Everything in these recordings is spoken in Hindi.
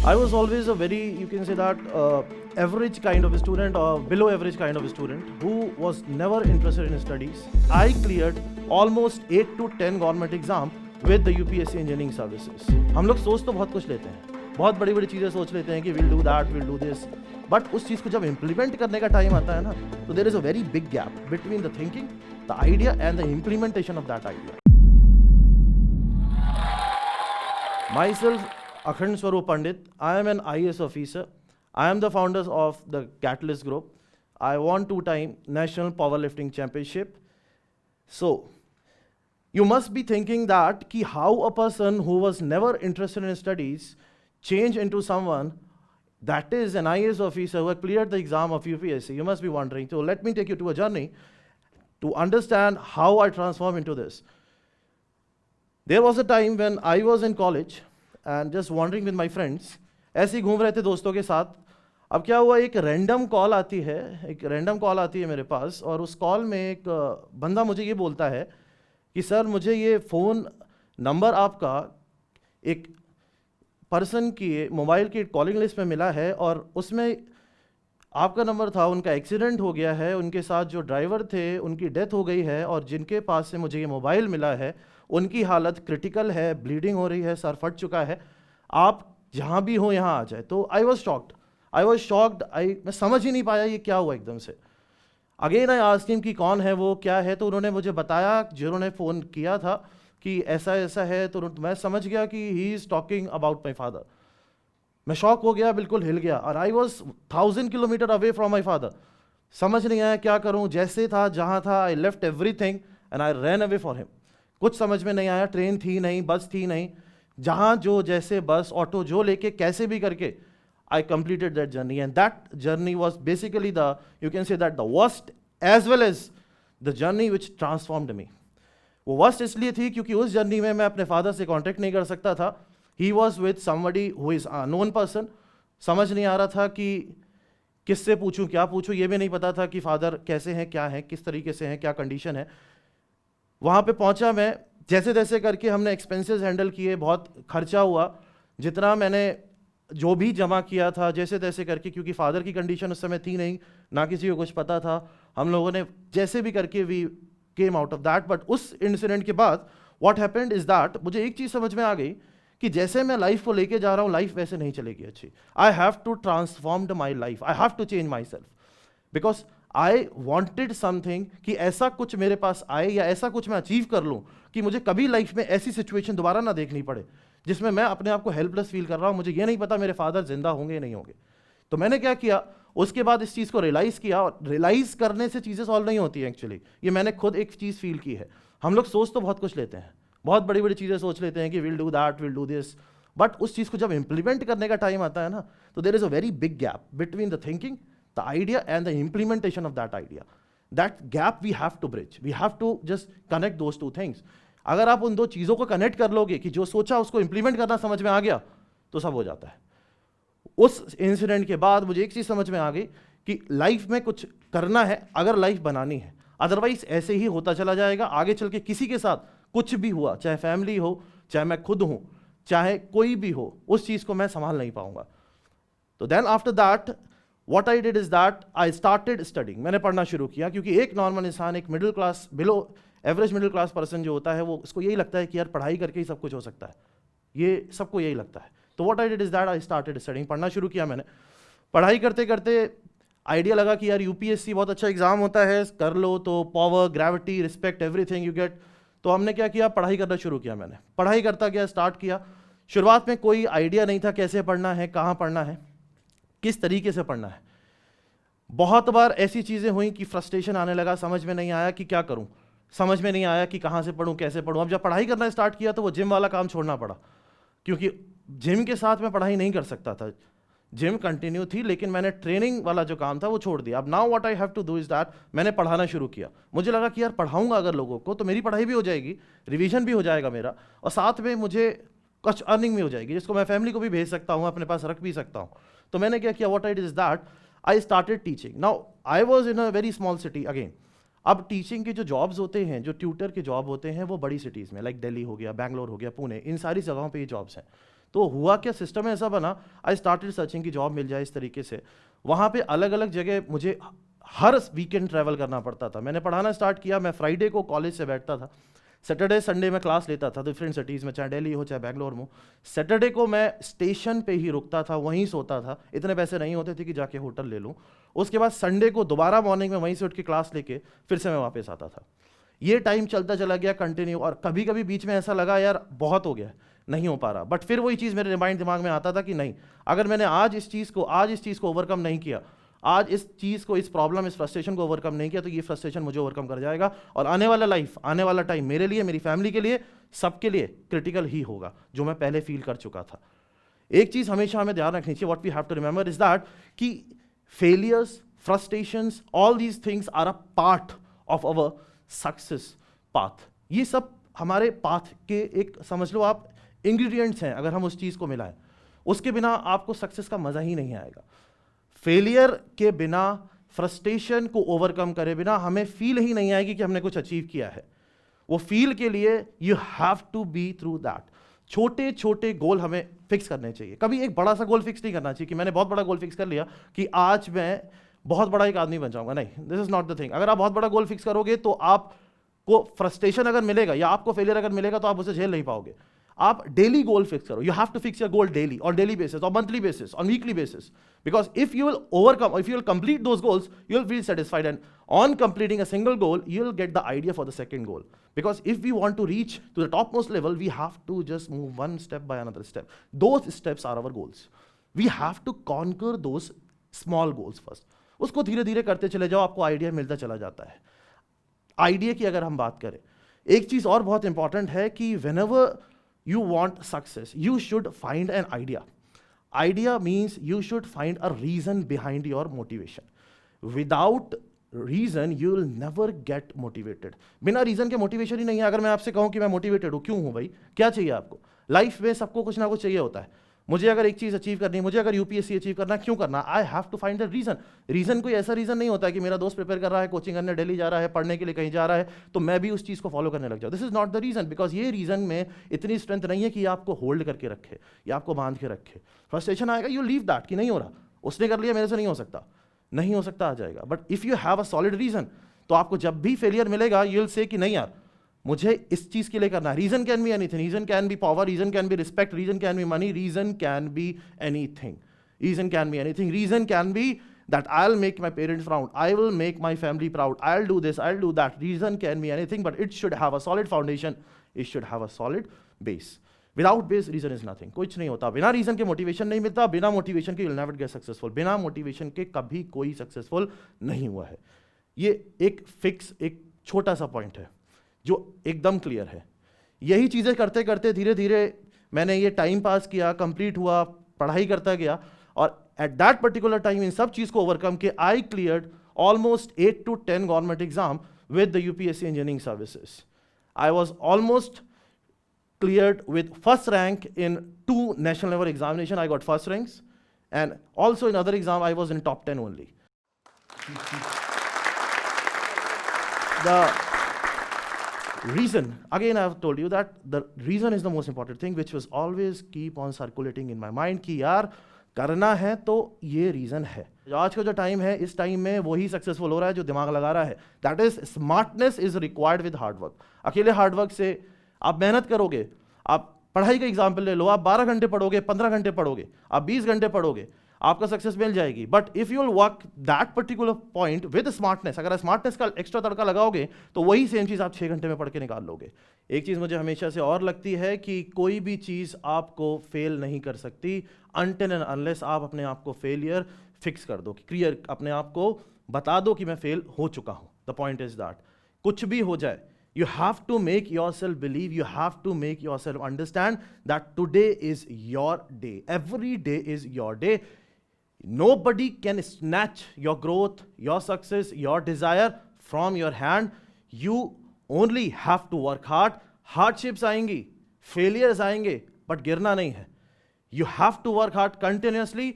I was always a very, you can say that, average kind of a student or below average kind of a student who was never interested in studies. I cleared almost 8 to 10 government exam with the UPSC engineering services. हम लोग सोच तो बहुत कुछ लेते हैं, बहुत बड़ी बड़ी चीज़ें सोच लेते हैं कि will do that, will do this, but उस चीज़ को जब इम्प्लीमेंट करने का टाइम आता है ना, तो there is a very big gap between the thinking, the idea and the implementation of that idea. Myself, Akhand Swarup Pandit, I am an IAS officer. I am the founder of the Catalyst Group. I won 2-time National Powerlifting Championship. So, you must be thinking that ki how a person who was never interested in studies change into someone that is an IAS officer who had cleared the exam of UPSC. You must be wondering. So, let me take you to a journey to understand how I transform into this. There was a time when I was in college and just wandering with my friends, ऐसे ही घूम रहे थे दोस्तों के साथ. अब क्या हुआ, एक रैंडम कॉल आती है मेरे पास, और उस कॉल में एक बंदा मुझे ये बोलता है कि सर मुझे ये फ़ोन नंबर आपका एक पर्सन की मोबाइल की कॉलिंग लिस्ट में मिला है, और उसमें आपका नंबर था, उनका एक्सीडेंट हो गया है, उनके साथ जो ड्राइवर थे उनकी डेथ हो गई है, और जिनके पास से मुझे ये मोबाइल मिला है उनकी हालत क्रिटिकल है, ब्लीडिंग हो रही है, सर फट चुका है, आप जहाँ भी हो यहाँ आ जाए. तो आई वॉज शॉक्ड. मैं समझ ही नहीं पाया ये क्या हुआ एकदम से. अगेन आई आस्क्ड हिम कि कौन है वो, क्या है, तो उन्होंने मुझे बताया जिन्होंने फ़ोन किया था कि ऐसा ऐसा है. तो मैं समझ गया कि he is talking about my father. मैं शॉक हो गया, बिल्कुल हिल गया, और I was 1000 kilometre away from my father. समझ नहीं आया क्या करूँ, जैसे था जहाँ था, I left everything and I ran away for him. कुछ समझ में नहीं आया, ट्रेन थी नहीं, बस थी नहीं, जहाँ जो जैसे बस ऑटो जो लेके कैसे भी करके I completed that journey. And that journey was basically the, you can say that the worst as well as the journey which transformed me. वो वर्स्ट इसलिए थी क्योंकि उस जर्नी में मैं अपने फादर से कॉन्टेक्ट नहीं कर सकता था. He was with somebody who is unknown person. समझ नहीं आ रहा था कि किससे पूछूं, क्या पूछूं, ये भी नहीं पता था कि फादर कैसे हैं, क्या हैं, किस तरीके से हैं, क्या कंडीशन है. वहाँ पे पहुँचा मैं, जैसे तैसे करके हमने एक्सपेंसेस हैंडल किए, बहुत खर्चा हुआ, जितना मैंने जो भी जमा किया था जैसे तैसे करके, क्योंकि फादर की कंडीशन उस समय थी नहीं, ना किसी को कुछ पता था. हम लोगों ने जैसे भी करके we came out of that. But उस इंसिडेंट के बाद व्हाट हैपेंड इज दैट मुझे एक चीज़ समझ में आ गई कि जैसे मैं लाइफ को लेके जा रहा हूँ, लाइफ वैसे नहीं चलेगी अच्छी. I have to transformed my life, I have to change myself, because I wanted something कि ऐसा कुछ मेरे पास आए या ऐसा कुछ मैं अचीव कर लूँ कि मुझे कभी लाइफ में ऐसी सिचुएशन दोबारा ना देखनी पड़े जिसमें मैं अपने आप को हेल्पलेस फील कर रहा हूँ. मुझे ये नहीं पता मेरे फादर जिंदा होंगे या नहीं होंगे. तो मैंने क्या किया, उसके बाद इस चीज़ को रियलाइज़ किया, और रियलाइज़ करने से चीज़ें सॉल्व नहीं होती हैं एक्चुअली. ये मैंने खुद एक चीज़ फील की है. हम लोग सोच तो बहुत कुछ लेते हैं, बहुत बड़ी बड़ी चीज़ें सोच लेते हैं कि will do that, will do this, but उस चीज़ को जब इम्प्लीमेंट करने का टाइम आता है ना, तो there is a very big gap between the thinking, the idea and the implementation of that idea. That gap we have to bridge. We have to just connect those two things. अगर आप उन दो चीज़ों को कनेक्ट कर लोगे कि जो सोचा उसको इंप्लीमेंट करना समझ में आ गया, तो सब हो जाता है. उस इंसिडेंट के बाद मुझे एक चीज़ समझ में आ गई कि लाइफ में कुछ करना है अगर लाइफ बनानी है, अदरवाइज ऐसे ही होता चला जाएगा. आगे चल के किसी के साथ कुछ भी हुआ, चाहे फैमिली हो, चाहे मैं खुद हूँ, चाहे कोई भी हो, उस चीज़ को मैं संभाल नहीं पाऊंगा. तो then after that what I did is that I started studying. मैंने पढ़ना शुरू किया, क्योंकि एक नॉर्मल इंसान, एक middle class, below average middle class person जो होता है, वो उसको यही लगता है कि यार पढ़ाई करके ही सब कुछ हो सकता है, ये सबको यही लगता है. तो what I did is that I started studying. पढ़ना शुरू किया मैंने. पढ़ाई करते करते आइडिया लगा कि यार यूपीएससी बहुत अच्छा एग्जाम होता है, कर लो तो power, gravity, respect, everything you get. तो हमने क्या किया, पढ़ाई करना शुरू किया. मैंने पढ़ाई करता गया, स्टार्ट किया. शुरुआत में कोई आइडिया नहीं था कैसे पढ़ना है, कहाँ पढ़ना है, किस तरीके से पढ़ना है. बहुत बार ऐसी चीज़ें हुई कि फ्रस्ट्रेशन आने लगा, समझ में नहीं आया कि क्या करूं, समझ में नहीं आया कि कहाँ से पढूं, कैसे पढूं. अब जब पढ़ाई करना स्टार्ट किया तो वो जिम वाला काम छोड़ना पड़ा, क्योंकि जिम के साथ मैं पढ़ाई नहीं कर सकता था. जिम कंटिन्यू थी, लेकिन मैंने ट्रेनिंग वाला जो काम था वो छोड़ दिया. अब now what I have to do is that मैंने पढ़ाना शुरू किया. मुझे लगा कि यार पढ़ाऊंगा अगर लोगों को तो मेरी पढ़ाई भी हो जाएगी, रिवीजन भी हो जाएगा मेरा, और साथ में मुझे कुछ अर्निंग भी हो जाएगी जिसको मैं फैमिली को भी भेज सकता हूँ, अपने पास रख भी सकता हूँ. तो मैंने क्या किया, what I did is that I started teaching. Now I was in a very small city again. अब टीचिंग के जो जॉब्स होते हैं, जो ट्यूटर के जॉब होते हैं, वो बड़ी सिटीज़ में, लाइक दिल्ली हो गया, बैंगलोर हो गया, पुणे, इन सारी जगहों पे ये जॉब्स हैं. तो हुआ क्या, सिस्टम ऐसा बना, आई स्टार्टेड सर्चिंग की जॉब मिल जाए इस तरीके से। वहाँ पे अलग अलग जगह मुझे हर वीकेंड ट्रैवल करना पड़ता था। मैंने पढ़ाना स्टार्ट किया, मैं फ्राइडे को कॉलेज से बैठता था, सैटरडे संडे में क्लास लेता था डिफरेंट सिटीज़ में, चाहे दिल्ली हो चाहे बैंगलोर में। सैटरडे को मैं स्टेशन पे ही रुकता था, वहीं सोता था, इतने पैसे नहीं होते थे कि जाके होटल ले लूँ। उसके बाद संडे को दोबारा मॉर्निंग में वहीं से उठ के क्लास लेके फिर से मैं वापस आता था। ये टाइम चलता चला गया कंटिन्यू, और कभी कभी बीच में ऐसा लगा यार बहुत हो गया, नहीं हो पा रहा, बट फिर वही चीज़ मेरे रिमाइंड दिमाग में आता था कि नहीं, अगर मैंने आज इस चीज़ को ओवरकम नहीं किया, आज इस चीज़ को, इस प्रॉब्लम, इस फ्रस्ट्रेशन को ओवरकम नहीं किया, तो ये फ्रस्ट्रेशन मुझे ओवरकम कर जाएगा, और आने वाला लाइफ, आने वाला टाइम मेरे लिए, मेरी फैमिली के लिए, सबके लिए क्रिटिकल ही होगा, जो मैं पहले फील कर चुका था। एक चीज़ हमेशा हमें ध्यान रखनी चाहिए, what we have to remember is that कि failures, frustrations, all these things are a part of our success path. ये सब हमारे पाथ के एक, समझ लो आप, इंग्रेडिएंट्स हैं। अगर हम उस चीज़ को मिलाएं, उसके बिना आपको सक्सेस का मज़ा ही नहीं आएगा। फेलियर के बिना, फ्रस्ट्रेशन को ओवरकम करे बिना हमें फील ही नहीं आएगी कि हमने कुछ अचीव किया है। वो फील के लिए you have to be through that. छोटे छोटे गोल हमें फिक्स करने चाहिए। कभी एक बड़ा सा गोल फिक्स नहीं करना चाहिए कि मैंने बहुत बड़ा गोल फिक्स कर लिया कि आज मैं बहुत बड़ा एक आदमी बन जाऊंगा। नहीं, this is not the thing. अगर आप बहुत बड़ा गोल फिक्स करोगे तो आपको फ्रस्ट्रेशन अगर मिलेगा या आपको फेलियर अगर मिलेगा तो आप उसे झेल नहीं पाओगे। आप डेली गोल फिक्स करो। You have to fix your goal daily, on daily basis, on monthly basis, on weekly basis, because if you will overcome, or if you will complete those goals, you will feel satisfied, and on completing a single goal you will get the idea for the second goal. Because if we want to reach to the topmost level, we have to just move one step by another step. Those steps are our goals. We have to conquer those small goals first. उसको धीरे धीरे करते चले जाओ, आपको आइडिया मिलता चला जाता है। आइडिया की अगर हम बात करें, एक चीज और बहुत इंपॉर्टेंट है कि whenever you want success, you should find an idea. Idea means you should find a reason behind your motivation. Without reason, you will never get motivated. बिना reason के motivation ही नहीं है। अगर मैं आपसे कहूँ कि मैं motivated हूँ, क्यों हूँ भाई, क्या चाहिए आपको? लाइफ में सबको कुछ ना कुछ चाहिए होता है। मुझे अगर एक चीज़ अचीव करनी है, मुझे अगर यूपीएससी अचीव करना, क्यों करना? I have to find the reason. Reason कोई ऐसा रीजन नहीं होता है कि मेरा दोस्त प्रिपेयर कर रहा है, कोचिंग करने दिल्ली जा रहा है, पढ़ने के लिए कहीं जा रहा है, तो मैं भी उस चीज़ को फॉलो करने लग जाऊँ। This is not the reason, because ये रीजन में इतनी स्ट्रेंथ नहीं है कि ये आपको होल्ड करके रखे या आपको बांध के रखे। फ्रस्ट्रेशन आएगा, यू लीव दैट कि नहीं हो रहा, उसने कर लिया, मेरे से नहीं हो सकता, नहीं हो सकता, आ जाएगा। But if you have a solid reason, तो आपको जब भी फेलियर मिलेगा, यू विल से कि नहीं यार, मुझे इस चीज के लिए करना है। Reason can be anything, reason can be power, reason can be respect, reason can be money, reason can be anything, reason can be anything, reason can be that I'll make my parents proud, I will make my family proud, I'll do this, I'll do that. Reason can be anything, but it should have a solid foundation, it should have a solid base. Without base, reason is nothing. कुछ नहीं होता। बिना रीजन के मोटिवेशन नहीं मिलता, बिना मोटिवेशन के you'll never get successful, बिना मोटिवेशन के कभी कोई सक्सेसफुल नहीं हुआ है। ये एक फिक्स, एक छोटा सा पॉइंट है जो एकदम क्लियर है। यही चीज़ें करते करते धीरे धीरे मैंने ये टाइम पास किया, कंप्लीट हुआ, पढ़ाई करता गया, और at that particular time in सब चीज़ को ओवरकम के आई cleared almost 8 to 10 government exam with the UPSC engineering services. I was almost cleared with first rank in 2 national level examination. I got first ranks, and also in other exam I was in top 10 only. The reason, again I have told you that the reason is the most important thing, which was always keep on circulating in my mind कि यार करना है तो ये रीजन है। आज का जो टाइम है, इस टाइम में वही सक्सेसफुल हो रहा है जो दिमाग लगा रहा है। That is smartness is required with hard work. अकेले हार्ड वर्क से आप मेहनत करोगे, आप पढ़ाई का एग्जाम्पल ले लो, आप 12 घंटे पढ़ोगे, 15 घंटे पढ़ोगे, आप 20 घंटे पढ़ोगे, आपका सक्सेस मिल जाएगी। But if you will work that particular point with smartness, अगर स्मार्टनेस का एक्स्ट्रा तड़का लगाओगे तो वही सेम चीज़ आप 6 घंटे में पढ़ के निकाल लोगे। एक चीज़ मुझे हमेशा से और लगती है कि कोई भी चीज़ आपको फेल नहीं कर सकती अनटिल एंड अनलेस आप अपने आप को फेलियर फिक्स कर दो, क्लियर अपने आप को बता दो कि मैं फेल हो चुका हूँ। द पॉइंट इज दैट कुछ भी हो जाए, you have to make yourself believe, you have to make yourself understand that today is your day. Every day is your day. Nobody can snatch your growth, your success, your desire from your hand. You only have to work hard. Hardships आएंगी, failures आएंगे, but गिरना नहीं है। You have to work hard continuously,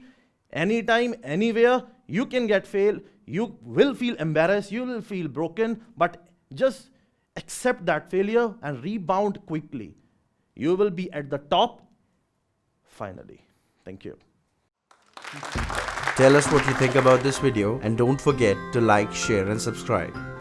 anytime, anywhere. You can get fail, you will feel embarrassed, you will feel broken, but just accept that failure and rebound quickly. You will be at the top finally. Thank you. Tell us what you think about this video and don't forget to like, share and subscribe.